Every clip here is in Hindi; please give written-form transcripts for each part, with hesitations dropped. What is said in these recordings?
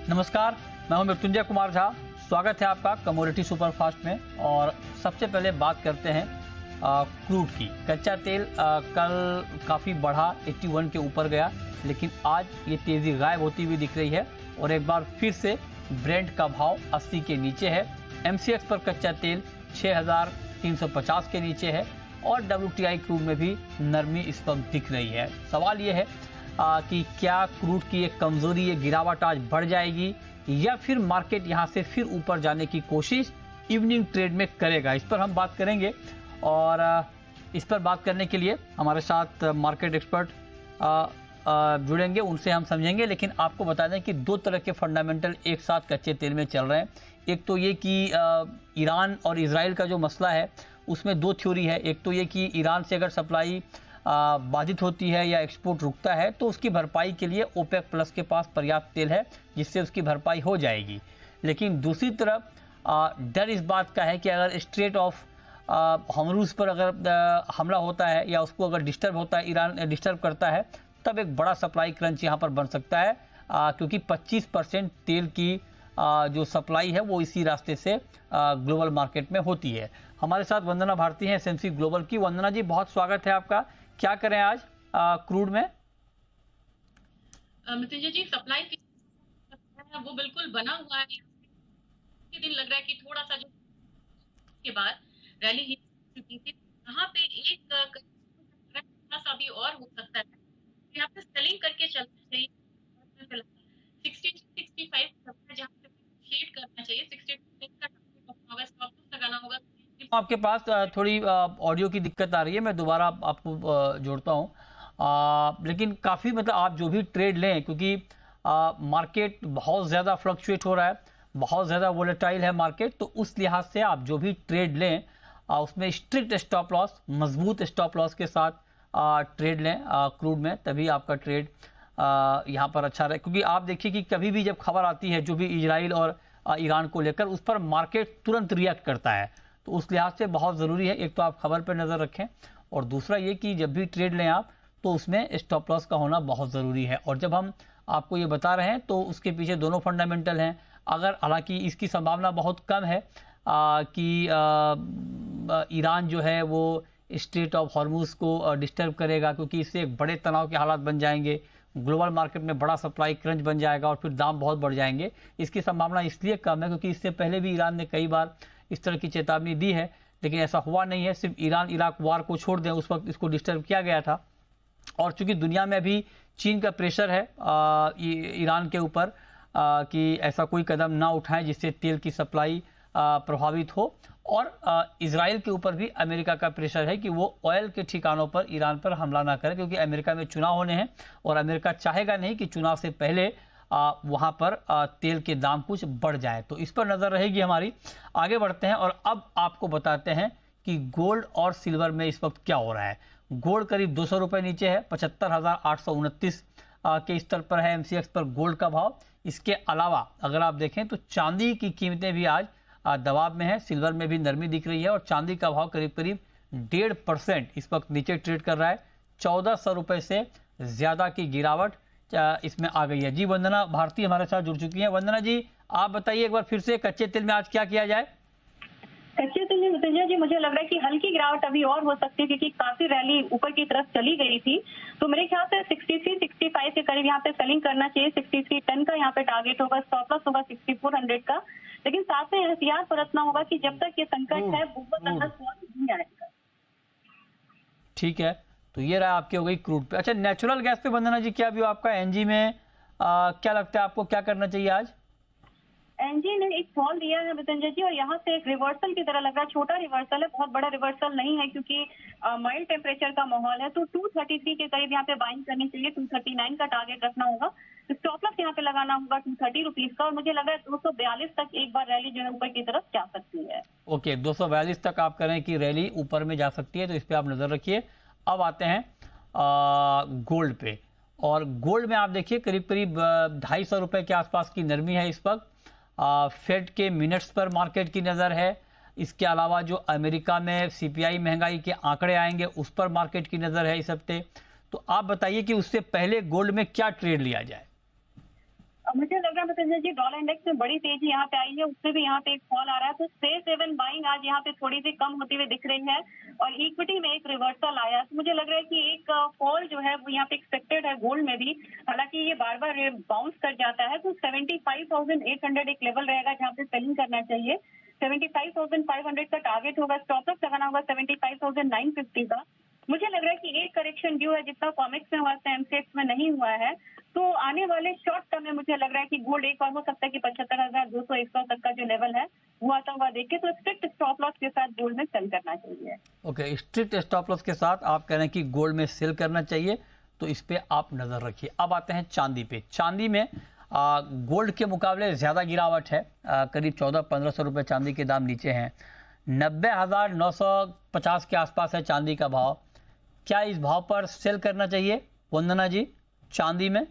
नमस्कार, मैं हूं मृत्युंजय कुमार झा। स्वागत है आपका कमोडिटी सुपरफास्ट में। और सबसे पहले बात करते हैं क्रूड की। कच्चा तेल कल काफ़ी बढ़ा, 81 के ऊपर गया, लेकिन आज ये तेज़ी गायब होती हुई दिख रही है और एक बार फिर से ब्रेंट का भाव 80 के नीचे है। MCX पर कच्चा तेल 6350 के नीचे है और WTI क्रूड में भी नरमी इस वक्त दिख रही है। सवाल ये है कि क्या क्रूड की एक कमजोरी, ये गिरावट आज बढ़ जाएगी या फिर मार्केट यहां से फिर ऊपर जाने की कोशिश इवनिंग ट्रेड में करेगा, इस पर हम बात करेंगे। और इस पर बात करने के लिए हमारे साथ मार्केट एक्सपर्ट जुड़ेंगे, उनसे हम समझेंगे। लेकिन आपको बता दें कि दो तरह के फंडामेंटल एक साथ कच्चे तेल में चल रहे हैं। एक तो ये कि ईरान और इजराइल का जो मसला है उसमें दो थ्योरी है। एक तो ये कि ईरान से अगर सप्लाई बाधित होती है या एक्सपोर्ट रुकता है तो उसकी भरपाई के लिए ओपेक प्लस के पास पर्याप्त तेल है जिससे उसकी भरपाई हो जाएगी। लेकिन दूसरी तरफ डर इस बात का है कि अगर स्ट्रेट ऑफ हॉर्मुज़ पर अगर हमला होता है या उसको अगर डिस्टर्ब होता है, ईरान डिस्टर्ब करता है, तब एक बड़ा सप्लाई क्रंच यहाँ पर बन सकता है, क्योंकि 25% तेल की जो सप्लाई है वो इसी रास्ते से ग्लोबल मार्केट में होती है। हमारे साथ वंदना भारती हैं SMC ग्लोबल की। वंदना जी, बहुत स्वागत है आपका। क्या करें आज क्रूड में? मृत्युंजय जी, सप्लाई वो बिल्कुल बना हुआ है। दिन लग रहा है कि थोड़ा सा जो के बाद रैली ही चुकी थी, यहाँ पे एक थोड़ा सा भी और हो सकता है। यहाँ पे सेलिंग करके चलना चाहिए। 60 65 जहाँ पे शेड करना चाहिए, 62 का होगा, स्टॉप लॉस लगाना होगा। आपके पास थोड़ी ऑडियो की दिक्कत आ रही है, मैं दोबारा आपको जोड़ता हूँ। लेकिन काफ़ी मतलब आप जो भी ट्रेड लें, क्योंकि मार्केट बहुत ज़्यादा फ्लक्चुएट हो रहा है, बहुत ज़्यादा वोलेटाइल है मार्केट, तो उस लिहाज से आप जो भी ट्रेड लें उसमें स्ट्रिक्ट स्टॉप लॉस, मजबूत स्टॉप लॉस के साथ ट्रेड लें क्रूड में, तभी आपका ट्रेड यहाँ पर अच्छा रहे। क्योंकि आप देखिए कि कभी भी जब खबर आती है जो भी इजराइल और ईरान को लेकर, उस पर मार्केट तुरंत रिएक्ट करता है। तो उस लिहाज से बहुत ज़रूरी है, एक तो आप खबर पर नज़र रखें और दूसरा ये कि जब भी ट्रेड लें आप तो उसमें स्टॉप लॉस का होना बहुत ज़रूरी है। और जब हम आपको ये बता रहे हैं तो उसके पीछे दोनों फंडामेंटल हैं। अगर हालांकि इसकी संभावना बहुत कम है कि ईरान जो है वो स्ट्रेट ऑफ हॉर्मुज़ को डिस्टर्ब करेगा, क्योंकि इससे एक बड़े तनाव के हालात बन जाएंगे, ग्लोबल मार्केट में बड़ा सप्लाई क्रंच बन जाएगा और फिर दाम बहुत बढ़ जाएंगे। इसकी संभावना इसलिए कम है क्योंकि इससे पहले भी ईरान ने कई बार इस तरह की चेतावनी दी है, लेकिन ऐसा हुआ नहीं है। सिर्फ ईरान इराक वार को छोड़ दें, उस वक्त इसको डिस्टर्ब किया गया था। और चूंकि दुनिया में अभी चीन का प्रेशर है ईरान के ऊपर कि ऐसा कोई कदम ना उठाएं जिससे तेल की सप्लाई प्रभावित हो, और इजराइल के ऊपर भी अमेरिका का प्रेशर है कि वो ऑयल के ठिकानों पर ईरान पर हमला ना करे, क्योंकि अमेरिका में चुनाव होने हैं और अमेरिका चाहेगा नहीं कि चुनाव से पहले वहां पर तेल के दाम कुछ बढ़ जाए। तो इस पर नजर रहेगी हमारी। आगे बढ़ते हैं और अब आपको बताते हैं कि गोल्ड और सिल्वर में इस वक्त क्या हो रहा है। गोल्ड करीब 200 रुपए नीचे है, 75,829 के स्तर पर है MCX पर गोल्ड का भाव। इसके अलावा अगर आप देखें तो चांदी की कीमतें भी आज दबाव में है, सिल्वर में भी नरमी दिख रही है और चांदी का भाव करीब करीब 1.5% इस वक्त नीचे ट्रेड कर रहा है। 1400 रुपए से ज्यादा की गिरावट इसमें आ गई है। जी, वंदना भारती हमारे साथ जुड़ चुकी हैं। वंदना जी, आप बताइए एक बार फिर से कच्चे तेल में आज क्या किया जाए? कच्चे तेल में मृत्युंजय जी, मुझे लग रहा है कि हल्की गिरावट अभी और हो सकती है, क्योंकि काफी रैली ऊपर की तरफ चली गई थी। तो मेरे ख्याल से 63-65 के करीब यहाँ पे सेलिंग करना चाहिए। 6310 का यहाँ पे टारगेट होगा, स्टॉप लॉस होगा 6400 का। लेकिन साथ में एहतियात बरतना होगा कि जब तक ये संकट है बहुत अंदर नहीं आएगा। ठीक है, तो ये रहा आपकी हो गई क्रूड पे। अच्छा, नेचुरल गैस पे वंदना जी क्या व्यू आपका? एनजी में क्या लगता है आपको, क्या करना चाहिए आज? एनजी ने एक फॉल दिया है मृत्युंजय जी, और यहाँ से एक रिवर्सल की तरह लग रहा है। छोटा रिवर्सल है, बहुत बड़ा रिवर्सल नहीं है, क्योंकि माइल्ड टेम्परेचर का माहौल है। तो 233 के करीब यहाँ पे बाइंग करनी चाहिए। 239 का टारगेट रखना होगा। स्टॉप लॉस यहाँ पे लगाना होगा 230 रुपीज का, और मुझे लग रहा है 242 तक एक बार रैली जो है ऊपर की तरफ जा सकती है। ओके, 242 तक आप करें कि रैली ऊपर में जा सकती है, तो इस पर आप नजर रखिए। अब आते हैं गोल्ड पे। और गोल्ड में आप देखिए करीब करीब 250 रुपए के आसपास की नरमी है इस वक्त। फेड के मिनट्स पर मार्केट की नज़र है। इसके अलावा जो अमेरिका में CPI महंगाई के आंकड़े आएंगे उस पर मार्केट की नज़र है इस हफ्ते। तो आप बताइए कि उससे पहले गोल्ड में क्या ट्रेड लिया जाए? मुझे लग रहा है मतलब जी डॉलर इंडेक्स में बड़ी तेजी यहाँ पे आई है, उससे भी यहाँ पे एक फॉल आ रहा है, तो सेफ हेवन बाइंग आज यहाँ पे थोड़ी सी कम होती हुई दिख रही है और इक्विटी में एक रिवर्सल आया, तो मुझे लग रहा है कि एक फॉल जो है वो यहाँ पे एक्सपेक्टेड है गोल्ड में भी। हालांकि ये बार बार बाउंस कर जाता है, तो 75,800 एक लेवल रहेगा जहाँ पे सेलिंग करना चाहिए। 75,500 का टारगेट होगा, स्टॉप लॉस लगाना होगा 75,950 का। मुझे लग रहा है कि एक करेक्शन ड्यू है, जितना कॉमिक्स में हुआ था एमसीएक्स में नहीं हुआ है, तो आने वाले शॉर्ट टर्म में मुझे लग रहा है कि गोल्ड एक और हो सकता है कि 75,200 100 तक का जो लेवल है वो आता हुआ देखे, तो स्ट्रिक्ट स्टॉप लॉस के साथ गोल्ड में सेल करना चाहिए। ओके, स्ट्रिक्ट स्टॉप लॉस के साथ आप कह रहे हैं कि गोल्ड में सेल करना चाहिए, तो इस पे आप नजर रखिए। अब आते हैं चांदी पे। चांदी में गोल्ड के मुकाबले ज्यादा गिरावट है, करीब 1400-1500 रुपए चांदी के दाम नीचे हैं। 90,950 के आसपास है चांदी का भाव। क्या इस भाव पर सेल करना चाहिए वंदना जी चांदी में?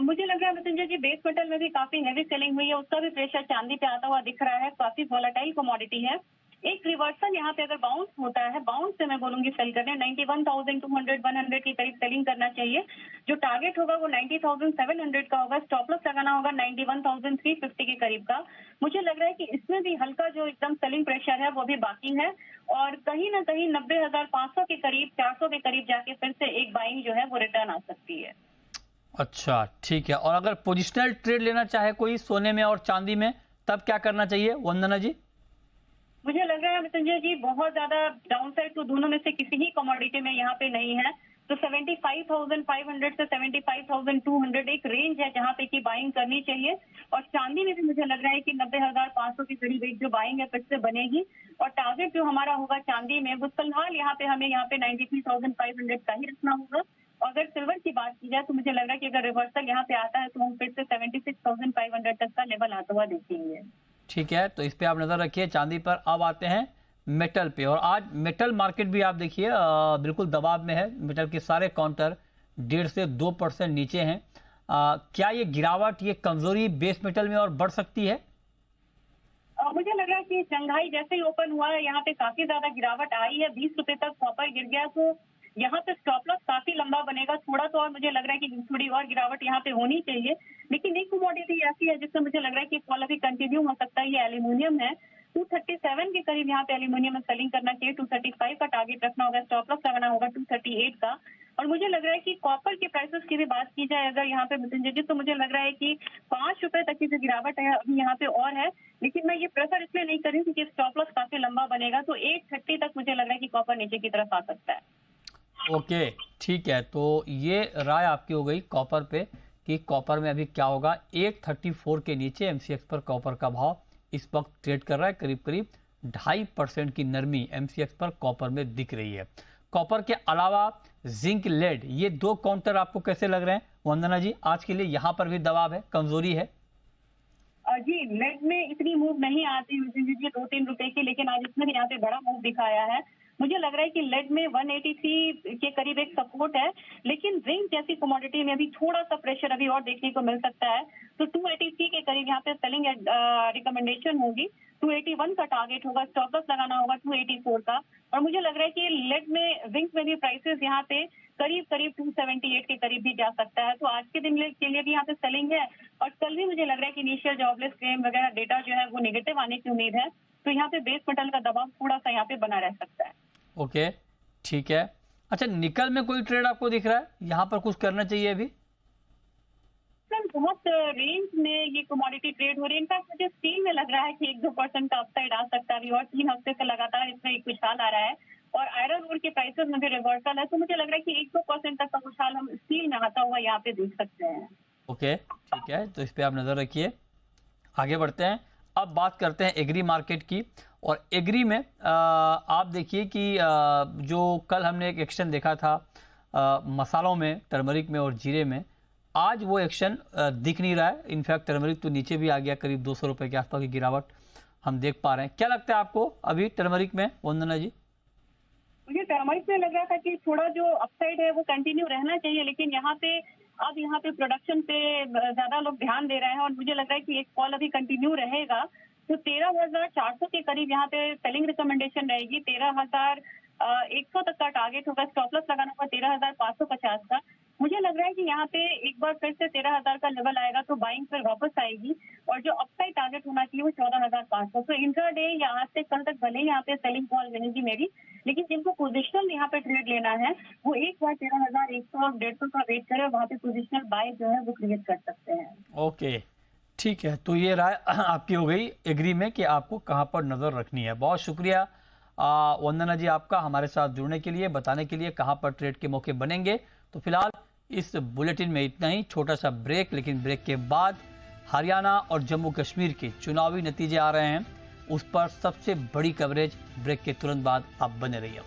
मुझे लग रहा है मृत्युंजय जी बेस मेटल में भी काफी हैवी सेलिंग हुई है, उसका भी प्रेशर चांदी पे आता हुआ दिख रहा है, काफी वोलेटाइल कमोडिटी है। एक रिवर्सल यहाँ पे अगर बाउंस होता है, बाउंस से मैं बोलूंगी सेल करने 91,200 100 के करीब सेलिंग करना चाहिए। जो टारगेट होगा वो 90,700 का होगा, स्टॉप लॉस लगाना होगा 91,350 के करीब का। मुझे लग रहा है कि इसमें भी हल्का जो एकदम सेलिंग प्रेशर है वो भी बाकी है और कहीं ना कहीं 90,500 के करीब 400 के करीब जाके फिर से एक बाइंग जो है वो रिटर्न आ सकती है। अच्छा, ठीक है। और अगर पोजिशनल ट्रेड लेना चाहे कोई सोने में और चांदी में, तब क्या करना चाहिए वंदना जी? मुझे लग रहा है मृत्युंजय जी बहुत ज्यादा डाउनसाइड तो दोनों में से किसी ही कमोडिटी में यहाँ पे नहीं है, तो 75,500 से 75,200 एक रेंज है जहाँ पे की बाइंग करनी चाहिए। और चांदी में भी मुझे लग रहा है कि 90,500 के करीब एक जो बाइंग है फिर से बनेगी और टारगेट जो हमारा होगा चांदी में वो फिलहाल यहाँ पे हमें यहाँ पे 93,500 का ही रखना होगा। और अगर सिल्वर की बात की जाए तो मुझे लग रहा है कि अगर रिवर्सल यहाँ पे आता है तो हम फिर से 76,500 तक का लेवल आता हुआ देखेंगे। ठीक है, तो इस पे आप नजर रखिए चांदी पर। अब आते हैं मेटल पे, और आज मेटल मार्केट भी आप देखिए बिल्कुल दबाव में है। मेटल के सारे काउंटर 1.5 से 2% नीचे हैं। क्या ये गिरावट, ये कमजोरी बेस मेटल में और बढ़ सकती है? मुझे लग रहा है कि शंघाई जैसे ही ओपन हुआ है यहाँ पे काफी ज्यादा गिरावट आई है, 20 रुपए तक कॉपर गिर गया, तो यहाँ पे स्टॉप लॉस काफी लंबा बनेगा थोड़ा, तो और मुझे लग रहा है कि थोड़ी और गिरावट यहाँ पे होनी चाहिए। लेकिन एक कमोडिटी ऐसी है जिसमें मुझे लग रहा है कि फॉल अभी कंटिन्यू हो सकता है, ये एल्यूमिनियम है। 237 के करीब यहाँ पे एल्यूमिनियम में सेलिंग करना चाहिए, 235 का टारगेट रखना होगा, स्टॉप लॉस लगाना होगा 238 का। और मुझे लग रहा है कि कॉपर के प्राइसेस की भी बात की जाए अगर यहाँ पे मृत्युंजय जी, तो मुझे लग रहा है कि 5 रुपए तक की जो गिरावट है अभी यहाँ पे और है, लेकिन मैं ये प्रेफर इसलिए नहीं कर रही हूँ क्योंकि स्टॉप लॉस काफी लंबा बनेगा, तो 830 तक मुझे लग रहा है कि कॉपर नीचे की तरफ आ सकता है। ओके, ठीक है। तो ये राय आपकी हो गई कॉपर पे कि कॉपर में अभी क्या होगा। 134 के नीचे एमसीएक्स पर कॉपर का भाव इस वक्त ट्रेड कर रहा है। करीब करीब 2.5% की नरमी एमसीएक्स पर कॉपर में दिख रही है। कॉपर के अलावा जिंक, लेड, ये दो काउंटर आपको कैसे लग रहे हैं वंदना जी? आज के लिए यहाँ पर भी दबाव है, कमजोरी है। जी लेड में इतनी मूव नहीं आती जी 2-3 रुपए की, लेकिन आज इसमें यहाँ पे बड़ा मूव दिखाया है। मुझे लग रहा है कि लेड में 183 के करीब एक सपोर्ट है, लेकिन जिंक जैसी कमोडिटी में भी थोड़ा सा प्रेशर अभी और देखने को मिल सकता है, तो 283 के करीब यहाँ पे सेलिंग रिकमेंडेशन होगी। 281 का टारगेट होगा, स्टॉप लॉस लगाना होगा 284 का। और मुझे लग रहा है कि लेड में जिंक में भी प्राइसेस यहाँ पे करीब करीब 278 के करीब भी जा सकता है, तो आज के दिन के लिए भी यहाँ पे सेलिंग है। और कल भी मुझे लग रहा है कि इनिशियल जॉबलेस क्लेम वगैरह डेटा जो है वो नेगेटिव आने की उम्मीद है, तो यहाँ पे बेस मेटल का दबाव थोड़ा सा यहाँ पे बना रह सकता है। ओके, ठीक है। अच्छा, निकल में कोई ट्रेड आपको दिख रहा है? यहाँ पर कुछ करना चाहिए अभी? सर बहुत रेंज में ये कमोडिटी ट्रेड हो रही है, इनफैक्ट मुझे स्टील में लग रहा है कि 1-2% का अपसाइड आ सकता है अभी, और 3 हफ्ते से लगातार इसमें एक उछाल आ रहा है और आयरन ओर के प्राइसेस में भी रिवर्सल है, तो मुझे लग रहा है कि 1-2% तक का उछाल हम स्टील में आता हुआ यहाँ पे देख सकते हैं। ओके, ठीक है, तो इस पे आप नजर रखिए। आगे बढ़ते हैं। अब बात करते हैं एग्री मार्केट की। और एग्री में आप देखिए कि जो कल हमने एक एक्शन देखा था मसालों में, टर्मरिक में और जीरे में, आज वो एक्शन दिख नहीं रहा है। इनफैक्ट टर्मरिक तो नीचे भी आ गया, करीब 200 रुपए के आसपास की गिरावट हम देख पा रहे हैं। क्या लगता है आपको अभी टर्मरिक में वंदना जी? मुझे टर्मरिक में लग रहा था कि थोड़ा जो अपसाइड है वो कंटिन्यू रहना चाहिए, लेकिन यहाँ पे प्रोडक्शन पे ज्यादा लोग ध्यान दे रहे हैं और मुझे लग रहा है कि एक कॉल अभी कंटिन्यू रहेगा, तो 13,400 के करीब यहाँ पे सेलिंग रिकमेंडेशन रहेगी। 13,100 तक का टारगेट होगा, स्टॉप लॉस लगाना होगा 13,550 का। मुझे लग रहा है कि यहाँ पे एक बार फिर से 13,000 का लेवल आएगा तो बाइंग फिर वापस आएगी और जो अपसाइड टारगेट होना चाहिए वो 14,500। तो इंट्राडे या आज से कल तक भले ही यहाँ पे सेलिंग कॉल रहेगी मेरी, लेकिन जिनको पोजिशनल यहाँ पे ट्रेड लेना है वो एक बार 13,100 और 150 का वेट करे, वहाँ पे पोजिशनल बाय जो है वो क्रिएट कर सकते हैं। ओके, ठीक है, तो ये राय आपकी हो गई एग्री में कि आपको कहाँ पर नज़र रखनी है। बहुत शुक्रिया वंदना जी आपका हमारे साथ जुड़ने के लिए, बताने के लिए कहाँ पर ट्रेड के मौके बनेंगे। तो फिलहाल इस बुलेटिन में इतना ही, छोटा सा ब्रेक, लेकिन ब्रेक के बाद हरियाणा और जम्मू कश्मीर के चुनावी नतीजे आ रहे हैं, उस पर सबसे बड़ी कवरेज ब्रेक के तुरंत बाद आप बने रहिए।